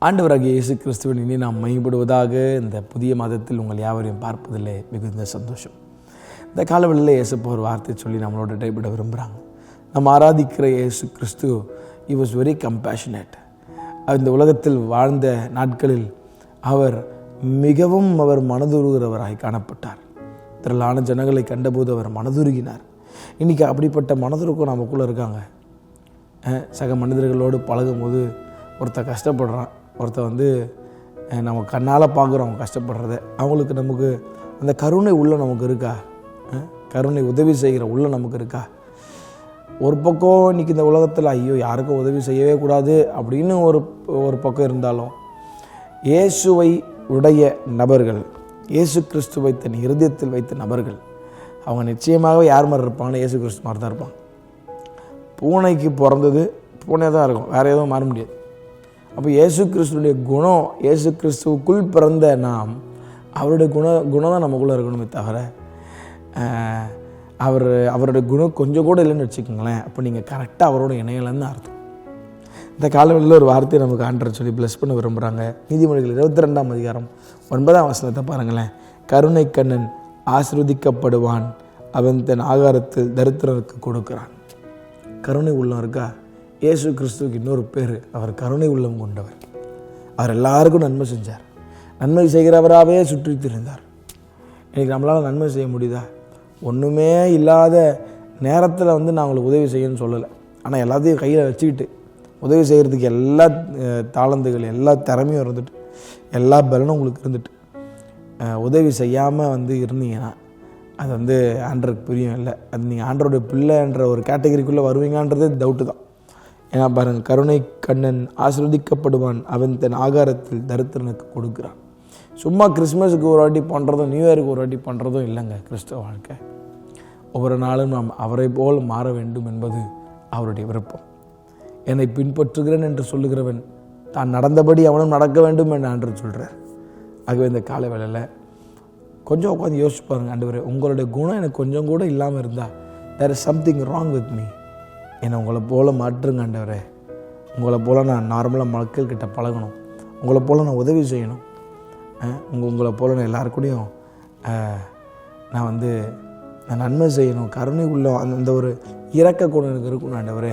ஆண்டவராகிய இயேசு கிறிஸ்துவின் இனி நாம் மையப்படுவதாக இந்த புதிய மாதத்தில் உங்கள் யாவரையும் பார்ப்பதில்லை மிகுந்த சந்தோஷம். இந்த காலவெளியில் இயேசுப்பா ஒரு வார்த்தை சொல்லி நம்மளோட டைப்பிட விரும்புகிறாங்க. நம்ம ஆராதிக்கிற இயேசு கிறிஸ்து he was very compassionate. இந்த உலகத்தில் வாழ்ந்த நாட்களில் அவர் மிகவும் மனதுருகிறவராய் காணப்பட்டார். திரளான ஜனங்களை கண்டபோது அவர் மனதுருகினார். இன்றைக்கி அப்படிப்பட்ட மனதுருக்கம் நமக்குள்ளே இருக்காங்க. சக மனிதர்களோடு பழகும் போது ஒருத்தர் கஷ்டப்படுறான், ஒருத்தர் நம்ம கண்ணால் பார்க்குறோம் அவங்க கஷ்டப்படுறத. அவங்களுக்கு நமக்கு அந்த கருணை உள்ள நமக்கு இருக்கா? கருணை உதவி செய்கிற உள்ள நமக்கு இருக்கா? ஒரு பக்கம் இன்றைக்கி இந்த உலகத்தில் ஐயோ யாருக்கும் உதவி செய்யவே கூடாது அப்படின்னு ஒரு பக்கம் இருந்தாலும், இயேசுவை உடைய நபர்கள், இயேசு கிறிஸ்துவை தன் இருதயத்தில் வைத்த நபர்கள், அவங்க நிச்சயமாகவே யார் மாதிரி இருப்பாங்கன்னா இயேசு கிறிஸ்து மாதிரி தான் இருப்பாங்க. பூனைக்கு பிறந்தது பூனை தான் இருக்கும், வேறு எதுவும் மாற முடியாது. அப்போ இயேசு கிறிஸ்துடைய குணம், இயேசு கிறிஸ்துவுக்குள் பிறந்த நாம் அவருடைய குணம் தான் நமக்குள்ளே இருக்கணுமே தவிர அவருடைய குணம் கொஞ்சம் கூட இல்லைன்னு வச்சுக்கோங்களேன். அப்போ நீங்கள் கரெக்டாக அவரோட இணையலன்னு அர்த்தம். இந்த காலவெளியில் ஒரு வார்த்தையை நமக்கு ஆண்டவர் சொல்லி ப்ளஸ் பண்ண விரும்புகிறாங்க. நீதிமொழிகள் 22ஆம் அதிகாரம் 9ஆம் வசனத்தை பாருங்களேன். கருணை கண்ணன் ஆசீர்வதிக்கப்படுவான், அவன் தன் ஆகாரத்தில் தரித்திரருக்கு கொடுக்கிறான். கருணை உள்ளம் இருக்கா? இயேசு கிறிஸ்துவுக்கு இன்னொரு பேர், அவர் கருணை உள்ளம் கொண்டவர். அவர் எல்லாருக்கும் நன்மை செஞ்சார், நன்மை செய்கிறவராகவே சுற்றி திரிந்தார். இன்றைக்கி நம்மளால் நன்மை செய்ய முடியுதா? ஒன்றுமே இல்லாத நேரத்தில் நான் உங்களுக்கு உதவி செய்யணும்னு சொல்லலை, ஆனால் எல்லாத்தையும் கையில் வச்சுக்கிட்டு உதவி செய்கிறதுக்கு எல்லா தாளந்துகள், எல்லா திறமையும் இருந்துட்டு, எல்லா பலனும் உங்களுக்கு இருந்துட்டு உதவி செய்யாமல் இருந்தீங்கன்னா அது ஆண்டருக்கு பிரியம் இல்லை. அது நீங்கள் ஆண்டருடைய பிள்ளைன்ற ஒரு கேட்டகரிக்குள்ளே வருவீங்கன்றதே டவுட்டு தான். ஏன்னா பாருங்கள், கருணை கண்ணன் ஆசீர்வதிக்கப்படுவான், அவன் தன் ஆகாரத்தில் தரித்திரனுக்கு கொடுக்குறான். சும்மா கிறிஸ்மஸுக்கு ஒரு வாட்டி பண்ணுறதும் நியூ இயருக்கு ஒரு வாட்டி பண்ணுறதும் இல்லைங்க கிறிஸ்தவ வாழ்க்கை. ஒவ்வொரு நாளும் நாம் அவரை போல் மாற வேண்டும் என்பது அவருடைய விருப்பம். என்னை பின்பற்றுகிறேன் என்று சொல்லுகிறவன் தான் நடந்தபடி அவனும் நடக்க வேண்டும் என்று ஆண்டவர் சொல்கிறார். ஆகவே இந்த காலை வேளையில் கொஞ்சம் உட்காந்து யோசிச்சு பாருங்கள். ஆண்டவரே, உங்களுடைய குணம் எனக்கு கொஞ்சம் கூட இல்லாமல் இருந்தால் there is something wrong with me. என்னை உங்களை போல் மாற்றுங்க ஆண்டவரே. உங்களை போல் நான் நார்மலாக மக்கள்கிட்ட பழகணும், உங்களை போல் நான் உதவி செய்யணும், உங்களை போல் நான் எல்லாருக்கூடையும் நான் நான் நன்மை செய்யணும், கருணை உள்ள அந்த ஒரு இறக்க குணம் எனக்கு இருக்கணும் ஆண்டவரே.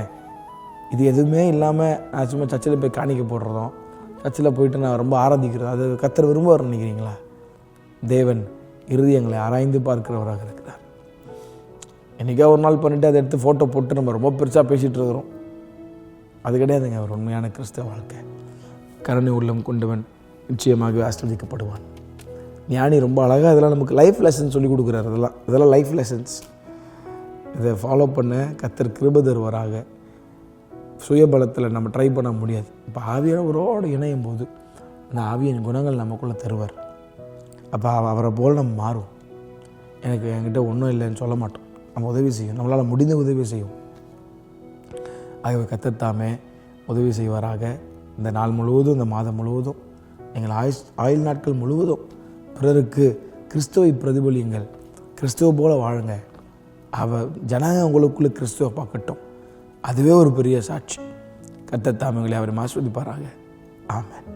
இது எதுவுமே இல்லாமல் நான் சும்மா சர்ச்சில் போய் காணிக்க போடுறதும், சர்ச்சில் போயிட்டு நான் ரொம்ப ஆராதிக்கிறதும் அது கர்த்தர் விரும்புவார் நினைக்கிறீங்களா? தேவன் இருதயங்களை ஆராய்ந்து பார்க்கிறவராக இருக்கிறார். என்றைக்கா ஒரு நாள் பண்ணிவிட்டு அதை எடுத்து ஃபோட்டோ போட்டு நம்ம ரொம்ப பெருசாக பேசிகிட்டு இருக்கிறோம். அது கிடையாதுங்க ஒரு உண்மையான கிறிஸ்தவ வாழ்க்கை. கருணை உள்ளம் கொண்டவன் நிச்சயமாகவே ஆசீர்வதிக்கப்படுவான். ஞானி ரொம்ப அழகாக இதெல்லாம் நமக்கு லைஃப் லெசன்ஸ் சொல்லி கொடுக்குறாரு. இதெல்லாம் லைஃப் லெசன்ஸ். இதை ஃபாலோ பண்ண கர்த்தர் கிருபை தருவாராக. சுயபலத்தில் நம்ம ட்ரை பண்ண முடியாது. இப்போ ஆவியானவரோடு இணையும் போது அந்த ஆவியின் குணங்கள் நமக்குள்ளே தருவார். அப்போ அவரை போல் நம்ம மாறும். என்கிட்ட ஒன்றும் இல்லைன்னு சொல்ல மாட்டோம், நம்ம உதவி செய்யும், நம்மளால் முடிந்த உதவி செய்யும். ஆகவே கர்த்தர் தாமே உதவி செய்வாராக. இந்த நாள் முழுவதும், இந்த மாதம் முழுவதும், எங்கள் ஆயுள் நாட்கள் முழுவதும் பிறருக்கு கிறிஸ்துவை பிரதிபலியுங்கள், கிறிஸ்துவ போல வாழுங்க. ஜனங்க உங்களுக்குள்ளே கிறிஸ்துவை பார்க்கட்டும். அதுவே ஒரு பெரிய சாட்சி. கர்த்தர் தாமே உங்களை அவரை ஆசீர்வதிப்பாராக. ஆமென்.